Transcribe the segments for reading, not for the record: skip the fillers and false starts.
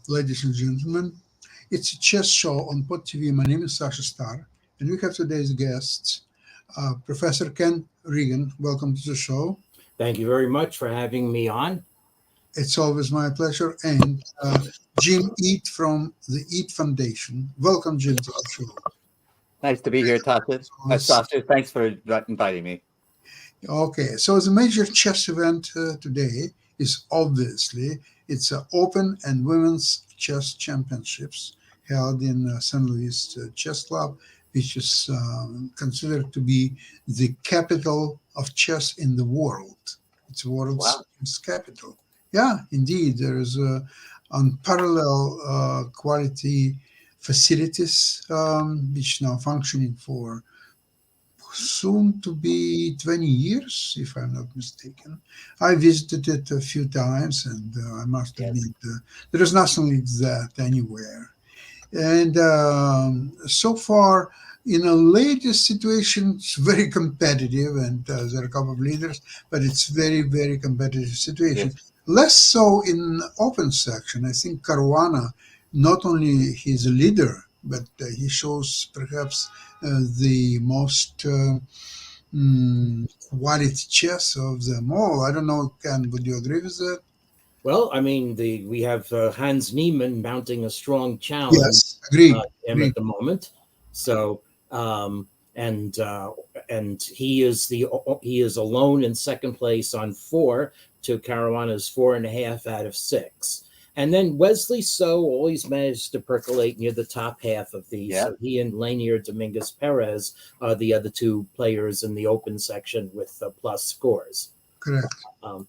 ladies and gentlemen. It's a chess show on Pod TV. My name is Sasha Star, and we have today's guests, Professor Ken Regan. Welcome to the show. Thank you very much for having me on. It's always my pleasure. And Jim Eat from the Eat Foundation. Welcome, Jim, to the show. Nice to be here, Tasha. Always- Sasha, thanks for inviting me. Okay, so the major chess event today is obviously it's Open and Women's Chess Championships held in St. Louis Chess Club, which is considered to be the capital of chess in the world. It's the world's Wow. chess capital. Yeah, indeed, there is unparalleled quality facilities which now functioning for soon to be 20 years, if I'm not mistaken. I visited it a few times, and I must Yes. admit, there is nothing like that anywhere. And so far, in a latest situation, it's very competitive, and there are a couple of leaders, but it's very, very competitive situation. Yes. Less so in open section. I think Caruana, not only he's a leader, but he shows perhaps the most quality chess of them all. I don't know, Ken, would you agree with that? Well, I mean, we have Hans Niemann mounting a strong challenge Yes, agree. to him Agree. at the moment. So, um, and uh, and he is alone in second place on four to Caruana's 4.5 out of 6. And then Wesley So always managed to percolate near the top half of these. Yeah. So he and Lanier Dominguez Perez are the other two players in the open section with plus scores. Correct.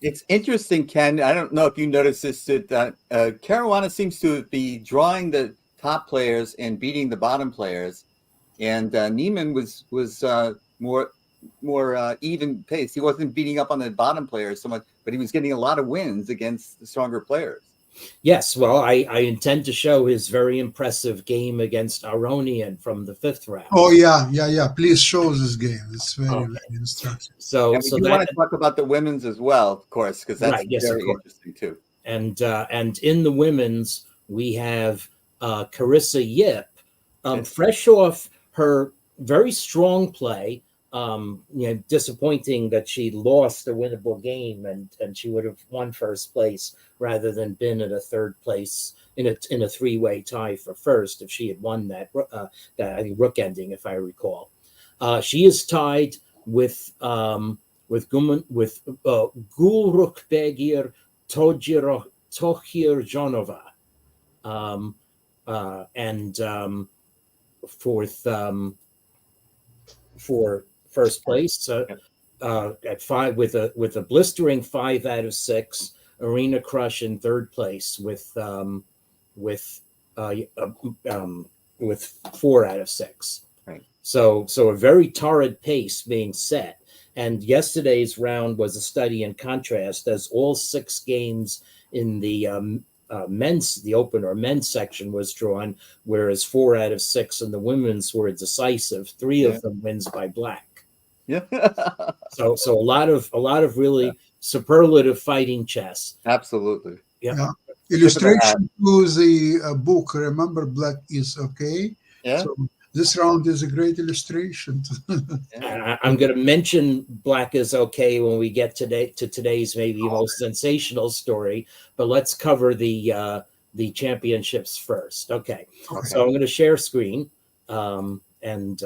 It's interesting, Ken. I don't know if you noticed this, that Caruana seems to be drawing the top players and beating the bottom players, and Neiman was more even pace. He wasn't beating up on the bottom players so much, but he was getting a lot of wins against the stronger players. Yes, well, I intend to show his very impressive game against Aronian from the 5th round. Oh, yeah. Please show this game. It's very, Okay. very instructive. So, And we so do that want to talk about the women's as well, of course, because that's Right, yes, of very course. interesting too. and in the women's we have Carissa Yip, Yes. fresh off her very strong play. Disappointing that she lost a winnable game, and she would have won first place rather than been at a third place in a three-way tie for first if she had won that I think rook ending, if I recall. She is tied with Gulruk Begir Tohir Jonova, and fourth for first place at 5 with a blistering 5 out of 6. Arena Crush in third place with 4 out of 6. Right. So a very torrid pace being set. And yesterday's round was a study in contrast, as all 6 games in the the open or men's section was drawn, whereas 4 out of 6 in the women's were decisive. 3 Yeah. of them wins by black. Yeah. So a lot of really superlative fighting chess. Absolutely. Yeah. Illustration to the book, Remember Black is Okay. Yeah. So this round is a great illustration. I'm going to mention Black is Okay when we get to today's maybe most sensational story, but let's cover the championships first. Okay. So I'm going to share screen, and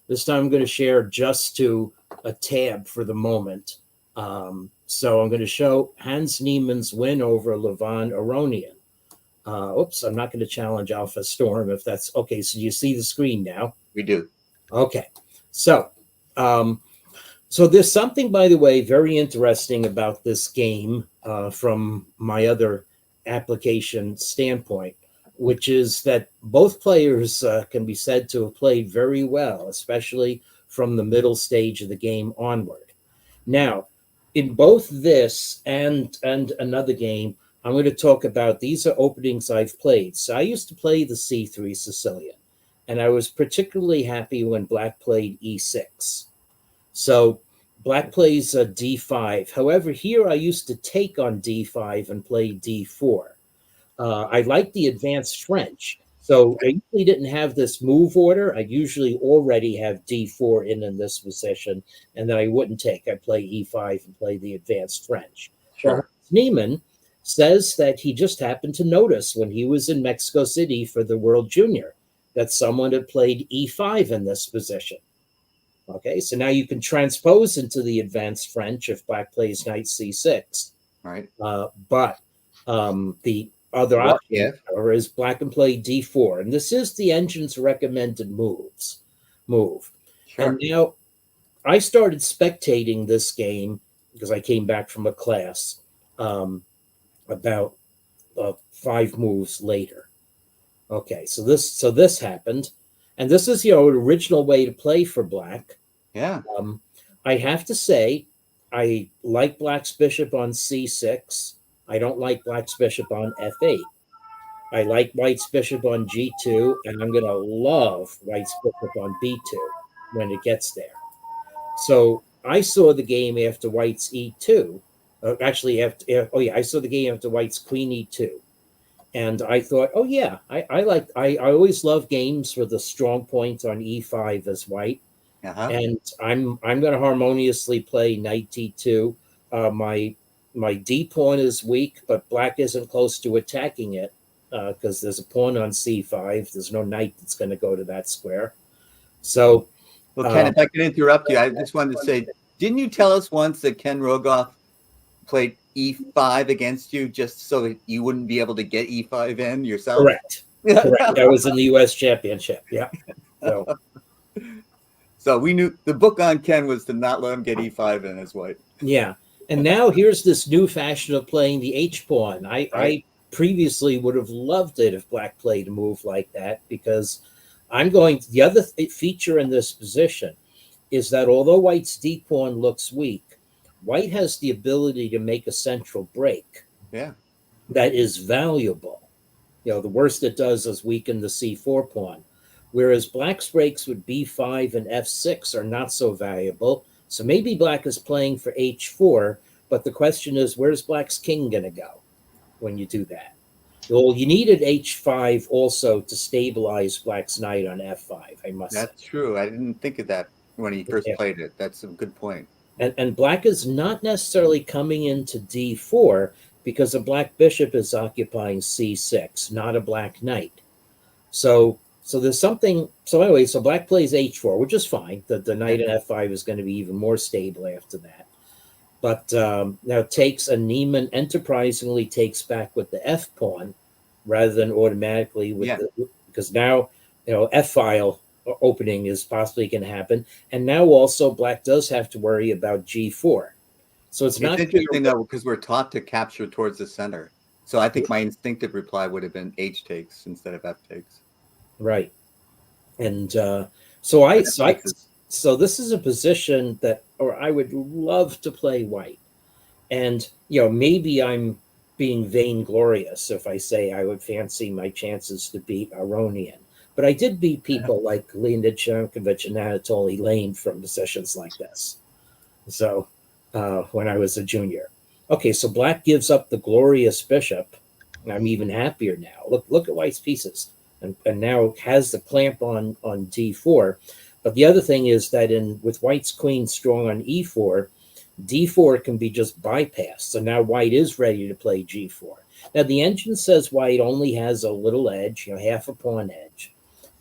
this time I'm going to share just to a tab for the moment. So I'm going to show Hans Niemann's win over Levon Aronian. Oops, I'm not going to challenge Alpha Storm if that's okay. So you see the screen now? We do. Okay. So there's something, by the way, very interesting about this game from my other application standpoint, which is that both players can be said to have played very well, especially from the middle stage of the game onward. Now, in both this and another game, I'm going to talk about, these are openings I've played. So I used to play the C3 Sicilian, and I was particularly happy when Black played E6. So Black plays D5. However, here I used to take on D5 and play D4. I like the advanced French. So I usually didn't have this move order. I usually already have D4 in this position, and then I wouldn't take. I play E5 and play the advanced French. Well, Sure. Neiman says that he just happened to notice when he was in Mexico City for the World Junior that someone had played E5 in this position. Okay, so now you can transpose into the advanced French if black plays knight C6. Right. But the other What option if? is black can play D4, and this is the engine's recommended move. And Sure. now I started spectating this game because I came back from a class about 5 moves later. Okay, so this happened, and this is an original way to play for black. Yeah. I have to say, I like black's bishop on c6. I don't like black's bishop on f8. I like white's bishop on g2, and I'm going to love white's bishop on b2 when it gets there. So I saw the game after white's e2. I saw the game after white's queen e2. And I thought, oh yeah, I always love games with a strong point on e5 as white. Uh-huh. And I'm going to harmoniously play knight d2. My d pawn is weak, but black isn't close to attacking it because there's a pawn on c5. There's no knight that's going to go to that square. So, Well, Ken, if I can interrupt you, I just wanted to say, didn't you tell us once that Ken Rogoff played e5 against you just so that you wouldn't be able to get e5 in yourself? correct. That was in the U.S. Championship. Yeah. So we knew the book on Ken was to not let him get e5 in as white. Yeah. And now here's this new fashion of playing the H pawn. I previously would have loved it if black played a move like that because the other feature in this position is that although white's d pawn looks weak, white has the ability to make a central break. Yeah. That is valuable. The worst it does is weaken the c4 pawn. Whereas black's breaks with b5 and f6 are not so valuable. So maybe black is playing for h4, but the question is, where's black's king going to go when you do that? Well, you needed h5 also to stabilize black's knight on f5, I must say. That's true. I didn't think of that when he first played it. That's a good point. And black is not necessarily coming into d4 because a black bishop is occupying c6, not a black knight. So there's something. So anyway, so black plays h4, which is fine. The knight in f5 is going to be even more stable after that. But now takes a Neiman enterprisingly takes back with the f pawn rather than automatically with because now f file opening is possibly going to happen, and now also black does have to worry about g4. So it's not interesting though because we're taught to capture towards the center. So I think my instinctive reply would have been h takes instead of f takes. Right. And so this is a position that, or I would love to play white. And, maybe I'm being vainglorious if I say I would fancy my chances to beat Aronian. But I did beat people like Leonid Shankovich and Anatoly Lane from positions like this. So when I was a junior. Okay, so black gives up the glorious bishop. I'm even happier now. Look at white's pieces. And now has the clamp on d4. But the other thing is that with white's queen strong on e4, d4 can be just bypassed. So now white is ready to play g4. Now the engine says white only has a little edge, half a pawn edge.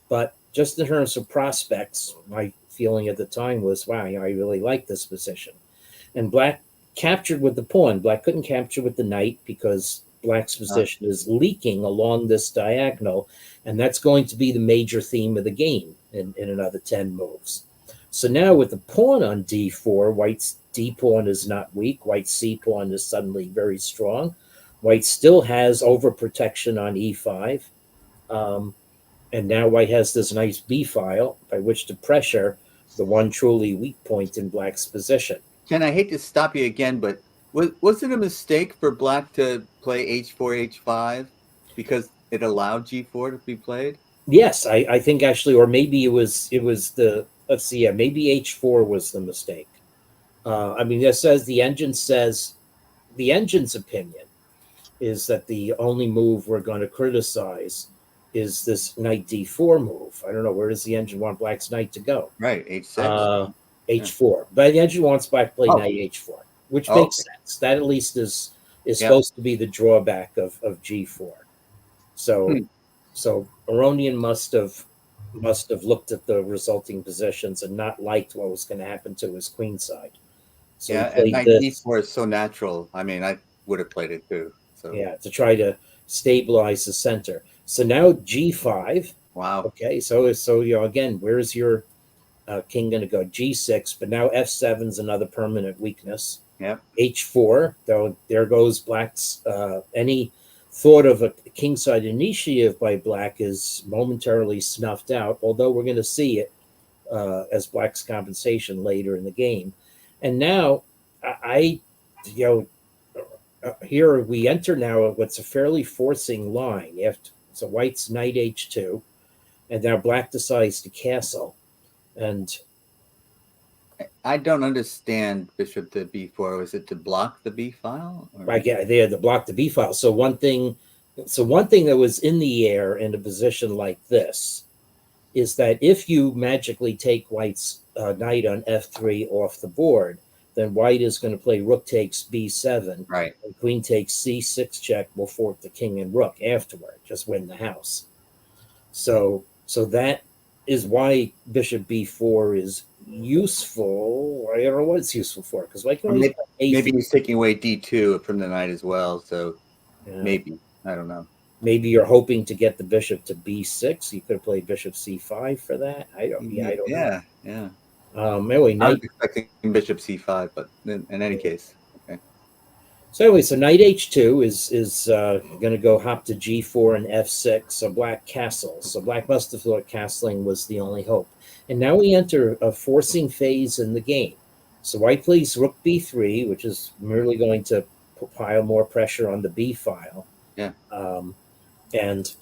But just in terms of prospects, my feeling at the time was, wow, I really like this position. And black captured with the pawn. Black couldn't capture with the knight because black's position is leaking along this diagonal, and that's going to be the major theme of the game in another 10 moves. So now with the pawn on d4, white's d pawn is not weak. White's c pawn is suddenly very strong. White still has overprotection on e5. And now white has this nice b file by which to pressure the one truly weak point in black's position. Ken, I hate to stop you again, but was it a mistake for black to play h4, h5 because it allowed g4 to be played? Yes, I think actually, or maybe it was the, let's see, maybe h4 was the mistake. It says the engine's opinion is that the only move we're going to criticize is this knight d4 move. I don't know, where does the engine want black's knight to go? Right, H6. Uh, Yeah. h4. But the engine wants black to play Oh, knight h4, which oh, makes sense. That at least is yep. supposed to be the drawback of g4. So Hmm. so Aronian must have looked at the resulting positions and not liked what was going to happen to his queen side. So he Yeah, and played knight this, D4 is so natural. I mean, I would have played it too. So, yeah, to try to stabilize the center. So now g5. wow. Okay, so again, where's your king going to go? G6, but now f7's another permanent weakness. Yep. H4, though, there goes black's any thought of a kingside initiative by black is momentarily snuffed out, although we're going to see it as black's compensation later in the game. And now I you know, here we enter now what's a fairly forcing line. After, so white's knight h2, and now black decides to castle. And I don't understand bishop to B4. Was it to block the B file? Or... right, yeah, they had to block the b file. So one thing that was in the air in a position like this is that if you magically take white's knight on f3 off the board, then white is going to play rook takes b7, Right. and queen takes c6 check will fork the king and rook afterward, just win the house. So that is why bishop b4 is useful. I don't know what it's useful for, because white can always play Maybe he's taking away D2 from the knight as well. So yeah. maybe, I don't know. Maybe you're hoping to get the bishop to b6. You could have played bishop c5 for that. I don't know. Yeah. Anyway, I was expecting bishop C5, but in any case, okay. So anyway, so knight h2 is going to go hop to g4 and f6. So black castles. So black must have thought castling was the only hope. And now we enter a forcing phase in the game. So white plays rook b3, which is merely going to pile more pressure on the b file. Yeah. And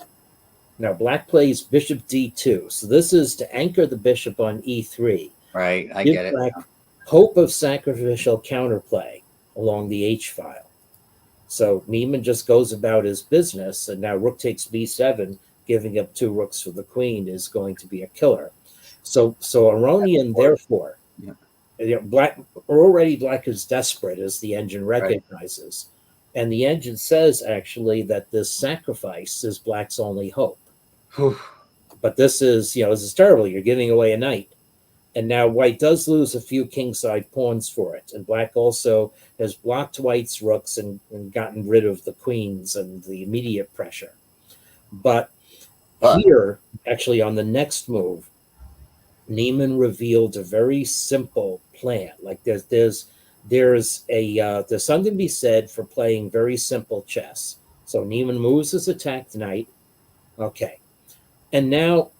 now black plays bishop d2. So this is to anchor the bishop on e3. Right, I Give get it. black hope of sacrificial counterplay along the h file. So Neiman just goes about his business, and now rook takes b7, giving up 2 rooks for the queen is going to be a killer. So Aronian, therefore, black is desperate, as the engine recognizes. Right. And the engine says, actually, that this sacrifice is black's only hope. But this is terrible. You're giving away a knight. And now white does lose a few kingside pawns for it. And black also has blocked white's rooks and gotten rid of the queens and the immediate pressure. But here, actually, on the next move, Neiman revealed a very simple plan. Like there's something to be said for playing very simple chess. So Neiman moves his attacked knight. Okay. And now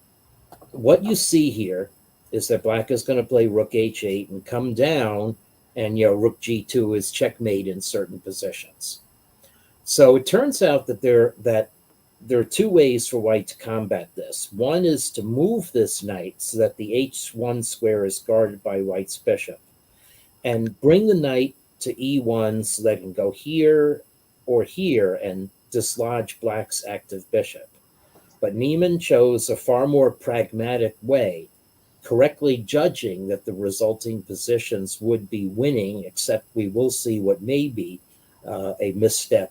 what you see here is that black is going to play rook h8 and come down, and rook g2 is checkmate in certain positions. So it turns out that there are 2 ways for white to combat this. One is to move this knight so that the h1 square is guarded by white's bishop, and bring the knight to e1 so that it can go here or here and dislodge black's active bishop. But Neiman chose a far more pragmatic way, correctly judging that the resulting positions would be winning, except we will see what may be a misstep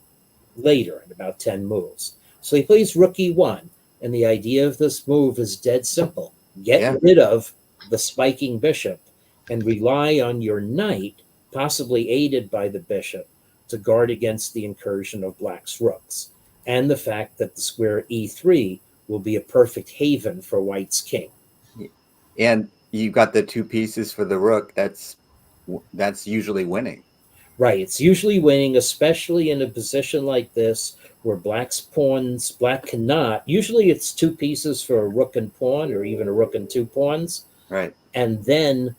later in about 10 moves. So he plays rook e1, and the idea of this move is dead simple. Get rid of the spiking bishop and rely on your knight, possibly aided by the bishop, to guard against the incursion of black's rooks, and the fact that the square e3 will be a perfect haven for white's king. And you got the 2 pieces for the rook. That's usually winning. Right. It's usually winning, especially in a position like this where black cannot. Usually it's 2 pieces for a rook and pawn, or even a rook and 2 pawns. Right. And then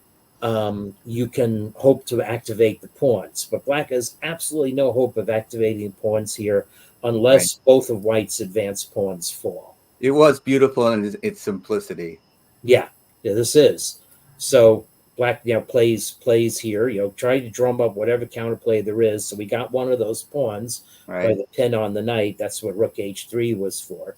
you can hope to activate the pawns. But black has absolutely no hope of activating pawns here unless both of white's advanced pawns fall. It was beautiful in its simplicity. Yeah, this is. So Black plays here, try to drum up whatever counterplay there is. So we got one of those pawns by Right. the pin on the knight. That's what rook h3 was for.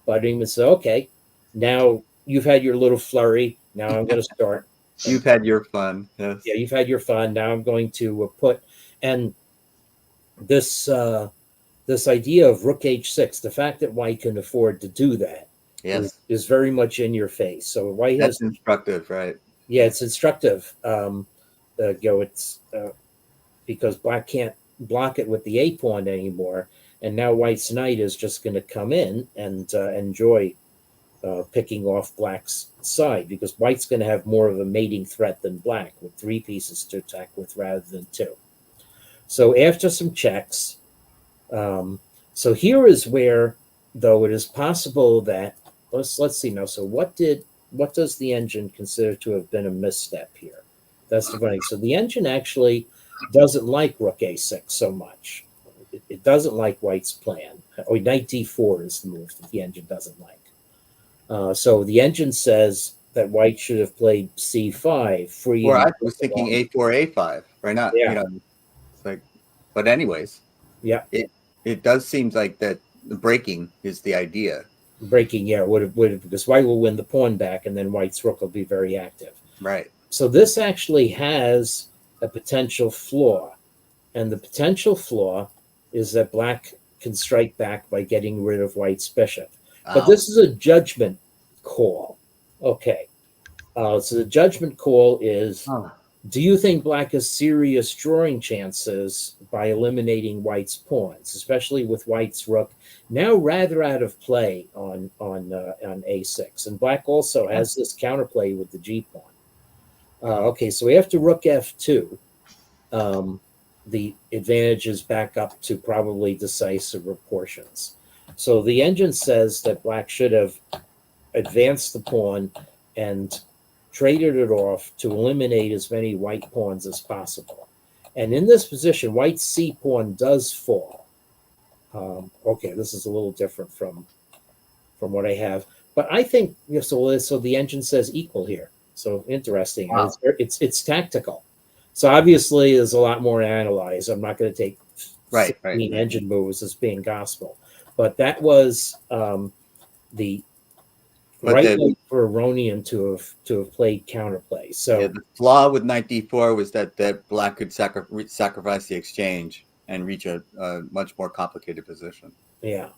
But Neiman said, okay, now you've had your little flurry. Now I'm going to start. You've had your fun. Yes. Yeah, you've had your fun. Now I'm going to put and this idea of rook h6. The fact that white can afford to do that Yes. is very much in your face. So white has That's instructive, right? yeah, it's instructive. It's because black can't block it with the a pawn anymore, and now white's knight is just going to come in and enjoy picking off black's side because white's going to have more of a mating threat than black with 3 pieces to attack with rather than 2. So after some checks, so here is where, though, it is possible that let's see now. So what does the engine consider to have been a misstep here? That's the funny. So the engine actually doesn't like rook a6 so much. It doesn't like white's plan. Or knight d4 is the move that the engine doesn't like. So the engine says that white should have played c5, free. Or I was thinking a4, a5, right? Not, Yeah. It's like, but anyways, Yeah. It does seem like that the breaking is the idea. Breaking, yeah, would have because white will win the pawn back, and then white's rook will be very active. Right. So this actually has a potential flaw, and the potential flaw is that black can strike back by getting rid of white's bishop. But this is a judgment call. Okay. So the judgment call is, do you think black has serious drawing chances by eliminating white's pawns, especially with white's rook now rather out of play on a6? And black also has this counterplay with the g pawn. Okay, so after rook f2, the advantage is back up to probably decisive proportions. So the engine says that black should have advanced the pawn and traded it off to eliminate as many white pawns as possible. And in this position, white's c pawn does fall. Okay, this is a little different from what I have. But I think, so the engine says equal here. So interesting. Wow. It's tactical. So obviously there's a lot more to analyze. I'm not going to take 15 engine moves as being gospel. But that was the right way for Aronian to have played counterplay. So the flaw with knight d4 was that black could sacrifice the exchange and reach a much more complicated position. Yeah.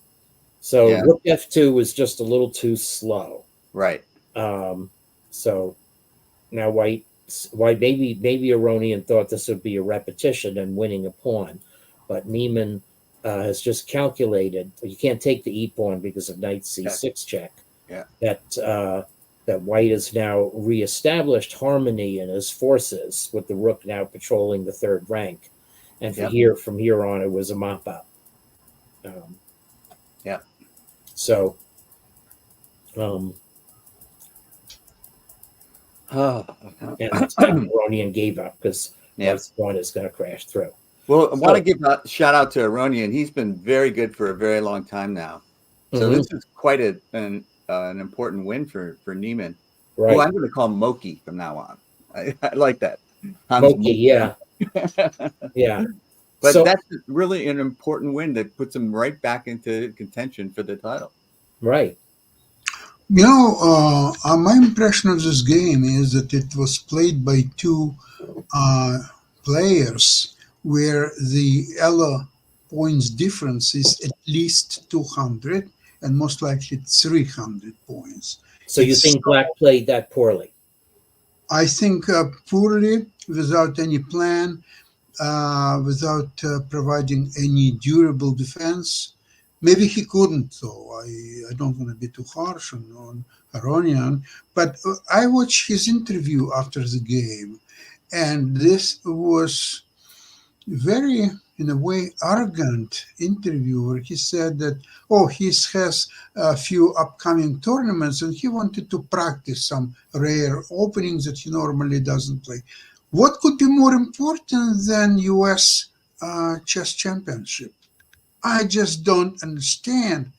So rook f2 was just a little too slow. Right. So now white maybe Aronian thought this would be a repetition and winning a pawn, but Neiman has just calculated you can't take the e pawn because of knight c6 check. Yeah. That white has now reestablished harmony in his forces with the rook now patrolling the 3rd rank, and from here on it was a mop up. So. And Aronian gave up because white's pawn is going to crash through. Well, I want to give a shout out to Aronian. He's been very good for a very long time now. So this is quite an important win for Neiman. Right. Well, I'm going to call him Moki from now on. I like that. Moki, yeah. Yeah. But that's really an important win that puts him right back into contention for the title. Right. My impression of this game is that it was played by 2 players where the Elo points difference is at least 200 and most likely 300 points. So you think black played that poorly? I think poorly, without any plan, without providing any durable defense. Maybe he couldn't, though. I don't want to be too harsh on Aronian, but I watched his interview after the game, and this was very, in a way, arrogant interview where he said that, he has a few upcoming tournaments and he wanted to practice some rare openings that he normally doesn't play. What could be more important than U.S. Chess Championship? I just don't understand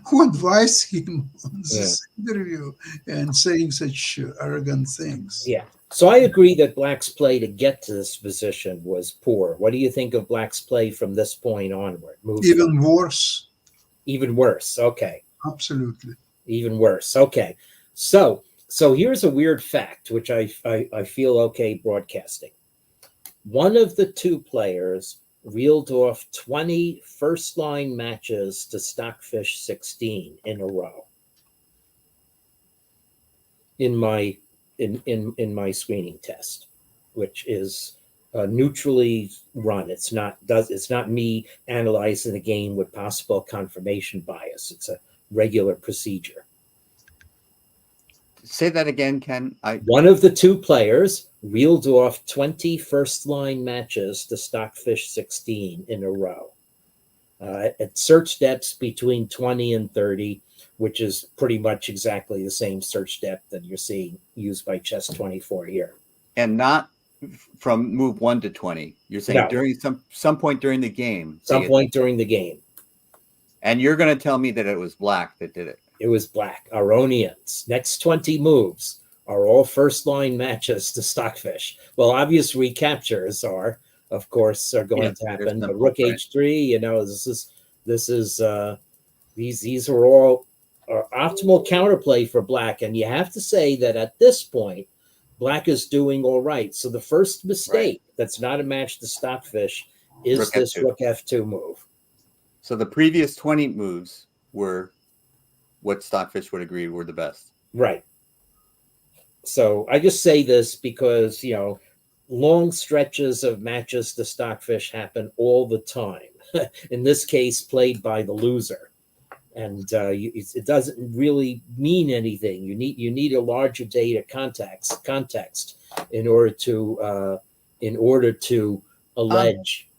Who advised him on Yeah. this interview and saying such arrogant things? Yeah. So I agree that Black's play to get to this position was poor. What do you think of Black's play from this point onward? Move from Even worse, even worse. Okay. absolutely. Even worse. Okay. So here's a weird fact, which I feel okay broadcasting. One of the two players reeled off 20 first line matches to Stockfish 16 in a row in my in my screening test, which is neutrally run. It's not me analyzing the game with possible confirmation bias. It's a regular procedure. Say that again, Ken. One of the two players reeled off 20 first line matches to Stockfish 16 in a row. At search depths between 20 and 30, which is pretty much exactly the same search depth that you're seeing used by Chess 24 here. And not from move 1 to 20. You're saying No. during some point during the game. Some point during the game. And you're going to tell me that it was Black that did it. It was Black. Aronians. Next 20 moves are all first line matches to Stockfish. Well, obvious recaptures are, of course, are going to happen. But Rook H3, you know, these are all optimal counterplay for Black, and you have to say that at this point, Black is doing all right. So the first mistake that's not a match to Stockfish is Rook this F2. Rook F2 move. So the previous 20 moves were what Stockfish would agree were the best. Right. So I just say this because, you know, long stretches of matches to Stockfish happen all the time. In this case, played by the loser. And it doesn't really mean anything. You need a larger data context in order to allege.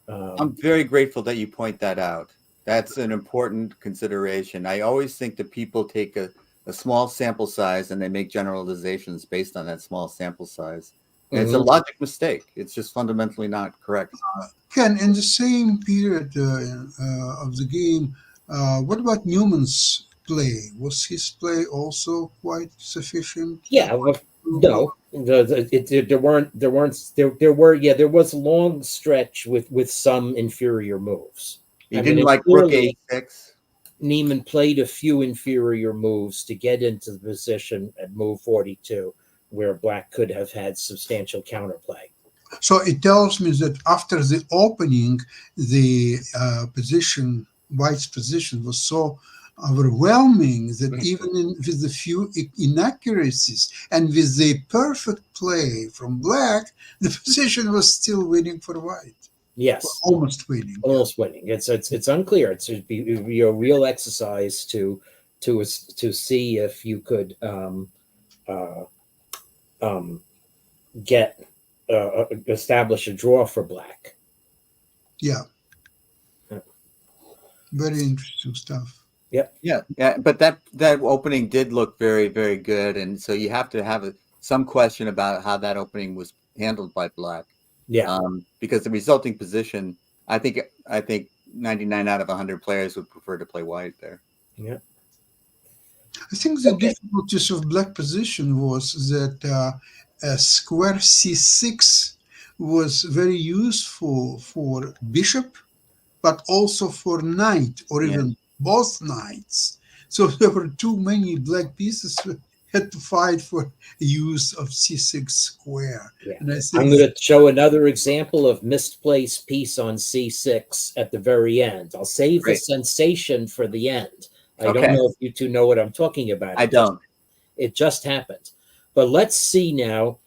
I'm very grateful that you point that out. That's an important consideration. I always think that people take a small sample size and they make generalizations based on that small sample size. And it's a logic mistake. It's just fundamentally not correct. Ken, in the same period of the game, what about Newman's play? Was his play also quite sufficient? Yeah, no, there was a long stretch with some inferior moves. He didn't like Rook A6. Neiman played a few inferior moves to get into the position at move 42, where Black could have had substantial counterplay. So it tells me that after the opening, the White's position was so overwhelming that even with a few inaccuracies and with the perfect play from Black, the position was still winning for White. Yes, almost winning. Almost winning. It's unclear. It'd be a real exercise to see if you could establish a draw for Black. Yeah. Very interesting stuff. Yep. Yeah. But that opening did look very, very good, and so you have to have some question about how that opening was handled by Black. Yeah. Because the resulting position, I think 99 out of 100 players would prefer to play White there. Yeah. I think the difficulties of Black position was that square C6 was very useful for bishop, but also for knight or even both knights. So there were too many Black pieces who had to fight for use of C6 square. Yeah. And I'm going to show another example of misplaced piece on C6 at the very end. I'll save the sensation for the end. I don't know if you two know what I'm talking about. I don't. It just happened. But let's see now.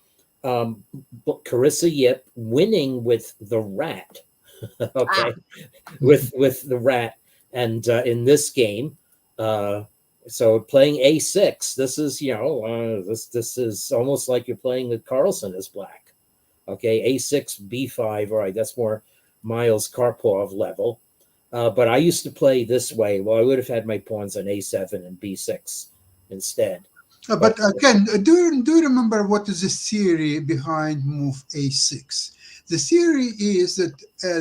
Carissa Yip winning with the rat. Okay. With the rat. And in this game, so playing A6, this is, this is almost like you're playing with Carlsen as Black. Okay, A6, B5, all right, that's more Miles Karpov level. But I used to play this way. Well, I would have had my pawns on A7 and B6 instead. But again, do you remember what is the theory behind move A6? The theory is that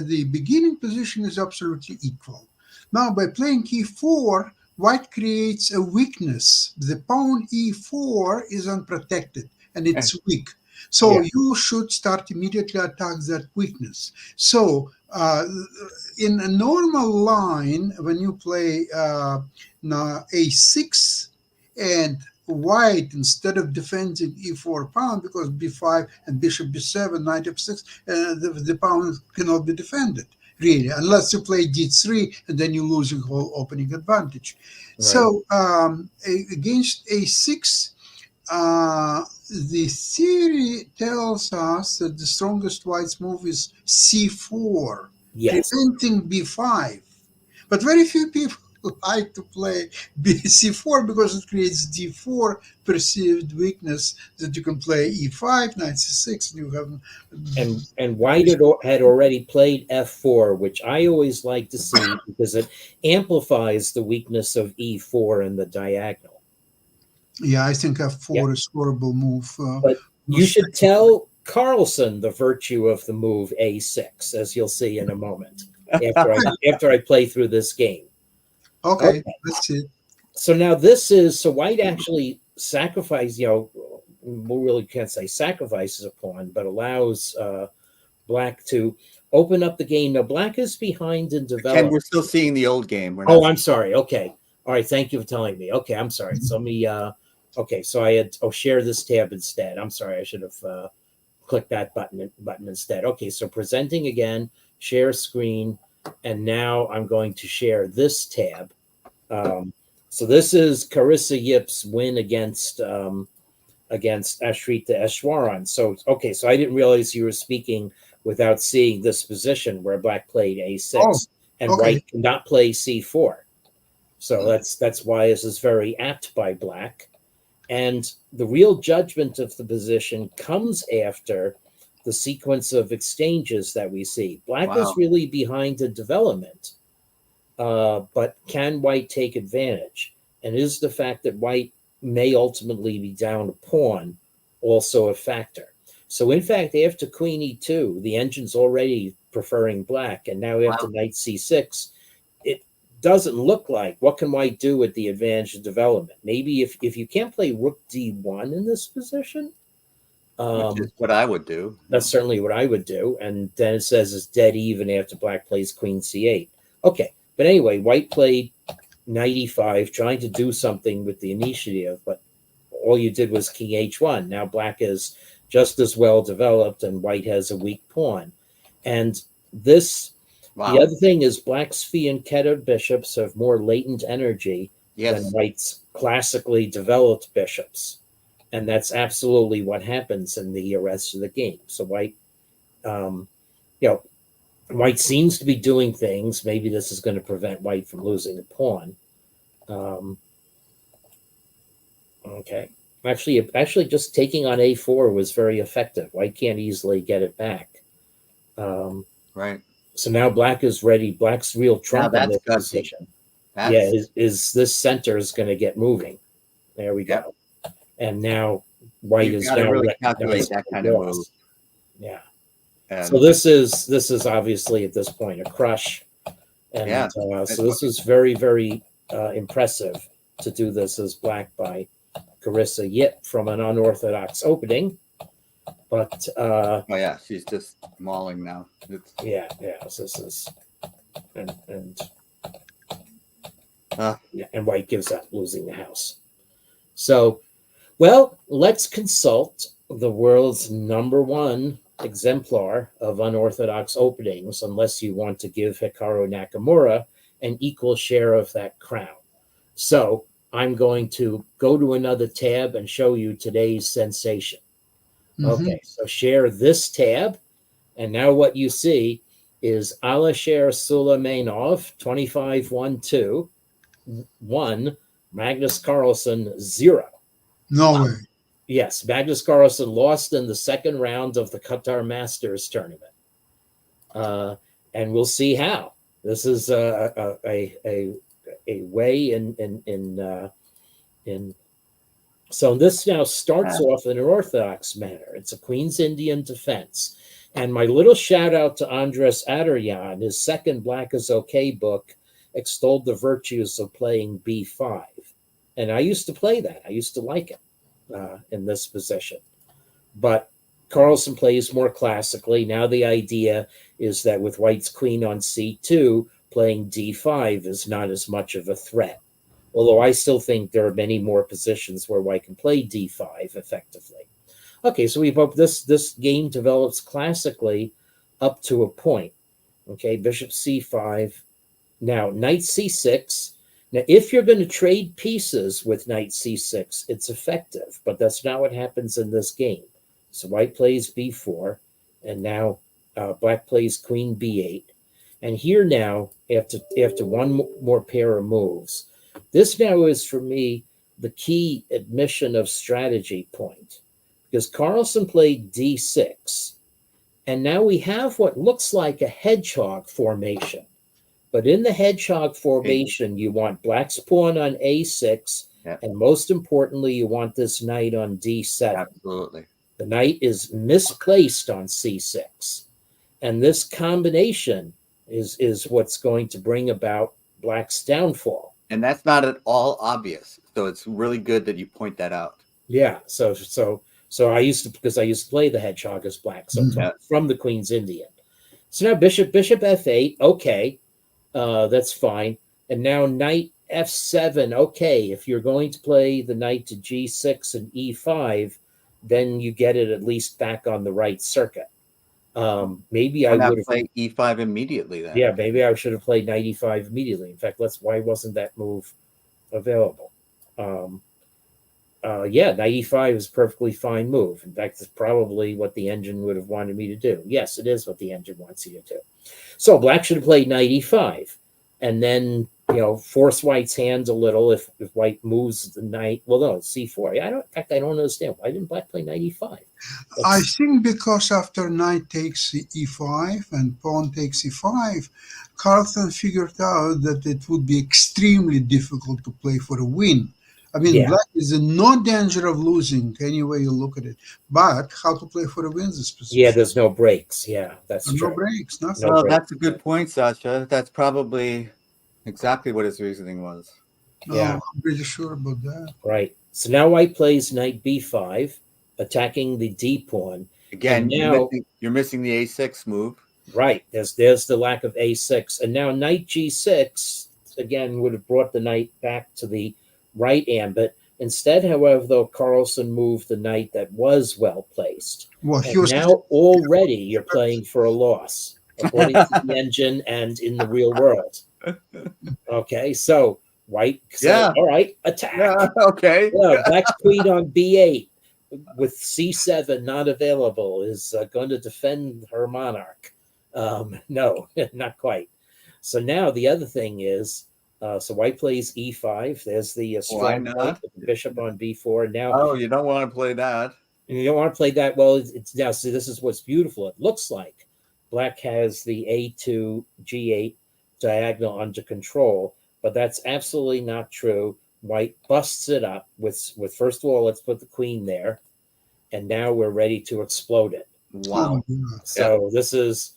the beginning position is absolutely equal. Now, by playing e4, white creates a weakness. The pawn e4 is unprotected and it's weak. So Yeah. you should start immediately attack that weakness. So in a normal line, when you play now a6 and white, instead of defending e4 pawn, because b5 and bishop b7, knight f6, the pawn cannot be defended really, unless you play d3 and then you lose your whole opening advantage. Right. So against a6, the theory tells us that the strongest white's move is c4, Yes. preventing b5. But very few people like to play c4 because it creates d4 perceived weakness that you can play e5, knight c6, and you have. And White had already played f4, which I always like to see because it amplifies the weakness of e4 in the diagonal. Yeah, I think f4 Yeah. is horrible move. But you should tell Carlson the virtue of the move a6, as you'll see in a moment after I play through this game. Okay, Okay. let's see. So now so White actually sacrifices, we really can't say sacrifices a pawn, but allows Black to open up the game. Now Black is behind in Ken, development. we're still seeing the old game. We're Oh, not- I'm sorry. Okay. All right. Thank you for telling me. Okay. I'm sorry. So let me, okay. So I had, share this tab instead. I'm sorry. I should have clicked that button instead. Okay. So presenting again, share screen. And now I'm going to share this tab. So this is Carissa Yip's win against Ashrita Eshwaran. So, okay. So I didn't realize you were speaking without seeing this position where Black played a6 Oh, and okay. White could not play c4. So that's why this is very apt by Black. And the real judgment of the position comes after the sequence of exchanges that we see. Black is Wow. really behind in development, but can White take advantage? And is the fact that White may ultimately be down a pawn also a factor? So in fact, after Queen e2, the engine's already preferring Black, and now after Knight c6, it doesn't look like what can White do with the advantage of development. Maybe if you can't play Rook d1 in this position, which is what I would do. that's certainly what I would do. And then it says it's dead even after Black plays Queen c8. Okay, but anyway, White played Knight e5, trying to do something with the initiative, but all you did was King h1. Now Black is just as well developed, and White has a weak pawn. And this, Wow. the other thing is Black's fianchetto bishops have more latent energy Yes. than White's classically developed bishops. And that's absolutely what happens in the rest of the game. So White, White seems to be doing things. Maybe this is going to prevent White from losing a pawn. Okay. Actually, just taking on a4 was very effective. White can't easily get it back. Right. So now Black is ready. Black's real trump in that's this gutsy. position. That's, Yeah, is this center is going to get moving. There we Yep. go. And now White You've is got to now really calculate recognizing that the kind of loss. move. Yeah. And So this is obviously at this point a crush, and Yeah. so this is very, very impressive to do this as Black by Carissa Yip from an unorthodox opening. But oh yeah, she's just mauling now. It's, yeah, so this is and Yeah. and White gives up losing the house. So, well, let's consult the world's #1 exemplar of unorthodox openings, unless you want to give Hikaru Nakamura an equal share of that crown. So I'm going to go to another tab and show you today's sensation. Okay, so share this tab. And now what you see is Alisher Suleymanov, 25-1-2, 1, Magnus Carlsen, 0. No way. Yes, Magnus Carlsen lost in the second round of the Qatar Masters tournament. And we'll see how. This is a way in so this now starts off in an orthodox manner. It's a Queen's Indian defense. And my little shout out to Andres Adaryan, his second Black is Okay book extolled the virtues of playing b5. And I used to play that. I used to like it in this position. But Carlsen plays more classically. Now the idea is that with white's queen on c2, playing d5 is not as much of a threat. Although I still think there are many more positions where white can play d5 effectively. Okay, so we hope this game develops classically up to a point. Okay, bishop c5. Now, knight c6. Now, if you're going to trade pieces with knight c6, it's effective, but that's not what happens in this game. So white plays b4, and now black plays queen b8. And here now, after one more pair of moves, this now is, for me, the key admission of strategy point. Because Carlsen played d6, and now we have what looks like a hedgehog formation. But in the hedgehog formation, you want black's pawn on a6, and most importantly, you want this knight on d7. Absolutely. The knight is misplaced on c6. And this combination is what's going to bring about black's downfall. And that's not at all obvious. So it's really good that you point that out. Yeah. So I used to play the hedgehog as black. So from the Queen's Indian. So now bishop f8. Okay. That's fine. And now knight f7. Okay. If you're going to play the knight to g6 and e5, then you get it at least back on the right circuit. Maybe I would have played e5 immediately then. Yeah, maybe I should have played knight e5 immediately. In fact, why wasn't that move available? Yeah, knight e5 is a perfectly fine move. In fact, it's probably what the engine would have wanted me to do. Yes, it is what the engine wants you to do. So black should have played knight e5, and then force white's hand a little if white moves the knight. Well, no, c4. In fact, I don't understand. Why didn't black play knight e5? I think because after knight takes e5 and pawn takes e5, Carlsen figured out that it would be extremely difficult to play for a win. I mean, black is in no danger of losing any way you look at it. But how to play for a win this position? Yeah, there's no breaks. Yeah, that's true. No breaks. Nothing. Well, that's a good point, Sasha. That's probably exactly what his reasoning was. Yeah, I'm pretty sure about that. Right. So now white plays knight b5, attacking the d pawn. Again, now you're missing the a6 move. Right. There's the lack of a6, and now knight g6 again would have brought the knight back to the right ambit. Instead, however, though, Carlsen moved the knight that was well placed. Well, now already you're playing for a loss, according to the engine and in the real world. Okay, so white said, all right, attack. Yeah, okay. Black's queen on b8 with c7 not available is going to defend her monarch. No, not quite. So now the other thing is, so white plays e5. There's the strong the bishop on b4. Now, you don't want to play that. You don't want to play that. Well, it's now. See, this is what's beautiful. It looks like black has the a2 g8 diagonal under control, but that's absolutely not true. White busts it up with first of all, let's put the queen there, and now we're ready to explode it. Wow. So this is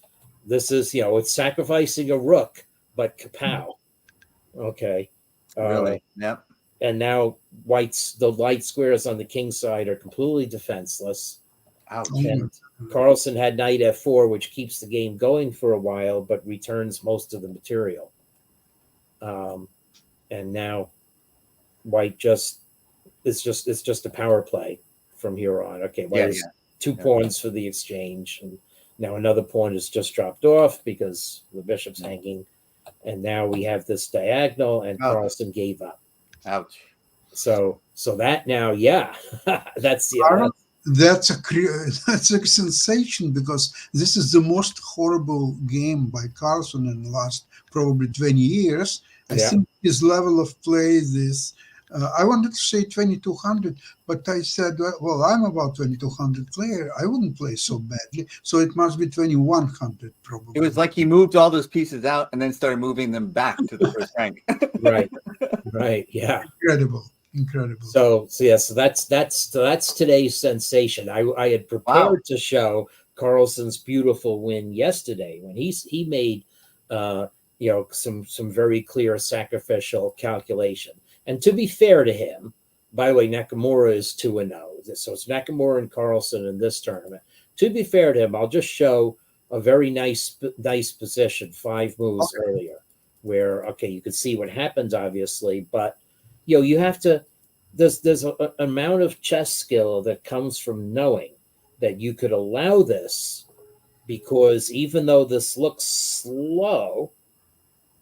it's sacrificing a rook, but kapow. Okay. Really? Yep. And now the light squares on the king side are completely defenseless. Ouch. And Carlsen had knight f4, which keeps the game going for a while, but returns most of the material. And now white it's just a power play from here on. Okay, white has two pawns for the exchange, and now another pawn is just dropped off because the bishop's hanging. And now we have this diagonal, and Carlsen gave up. Ouch. So that now, that's a sensation, because this is the most horrible game by Carlsen in the last probably 20 years. I think his level of play is, I wanted to say 2200, but I said, well, I'm about 2200 player. I wouldn't play so badly. So it must be 2100 probably. It was like he moved all those pieces out and then started moving them back to the first rank. Right. Yeah. Incredible. So that's today's sensation. I had prepared to show Carlsen's beautiful win yesterday when he made some very clear sacrificial calculation. And to be fair to him, by the way, Nakamura is 2-0. So it's Nakamura and Carlson in this tournament. To be fair to him, I'll just show a very nice position 5 moves earlier, where you can see what happens, obviously, but you have to. There's an amount of chess skill that comes from knowing that you could allow this, because even though this looks slow,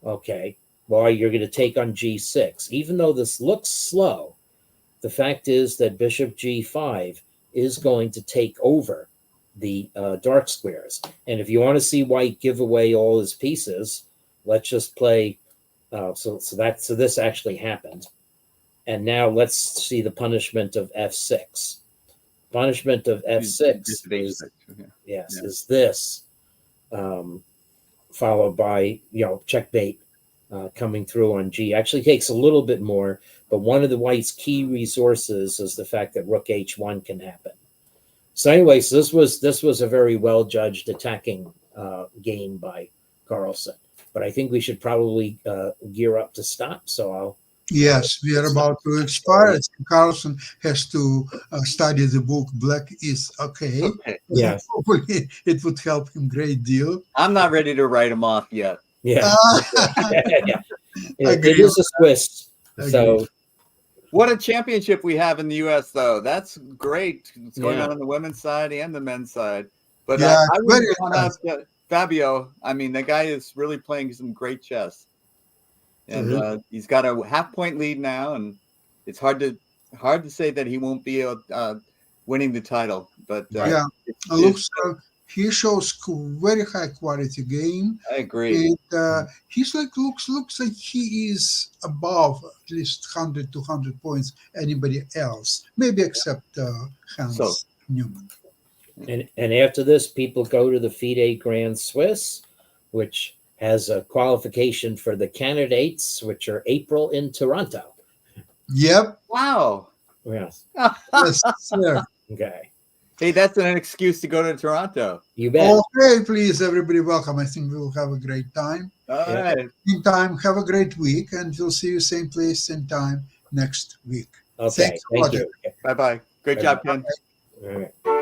you're going to take on G6. Even though this looks slow, the fact is that Bishop G5 is going to take over the dark squares. And if you want to see White give away all his pieces, let's just play. So this actually happened. And now let's see the punishment of F6. Punishment of F6 is this, followed by checkmate coming through on G. Actually takes a little bit more, but one of the White's key resources is the fact that Rook H1 can happen. So anyway, so this was a very well judged attacking game by Carlson. But I think we should probably gear up to stop. So I'll. Yes, we are about to expire. Carlson has to study the book Black is Okay. Yes. Hopefully it would help him a great deal. I'm not ready to write him off yet. Yeah. It is a Swiss. So what a championship we have in the U.S., though. That's great. It's going on the women's side and the men's side. But I wouldn't count out Fabio. I mean, the guy is really playing some great chess. And he's got a half-point lead now, and it's hard to say that he won't be winning the title. But he shows very high quality game. I agree. And he's looks like he is above at least 100 to 200 points anybody else, maybe except Hans Newman. And after this, people go to the FIDE Grand Swiss, which has a qualification for the candidates, which are April in Toronto. Yep. Wow. Yes. Yes, sir. Okay. Hey, that's an excuse to go to Toronto. You bet. Okay, please, everybody, welcome. I think we will have a great time. All right. Meantime, have a great week, and we'll see you same place, same time next week. Okay. Thanks a lot. Thank you. Bye-bye. Great job, Ken. All right.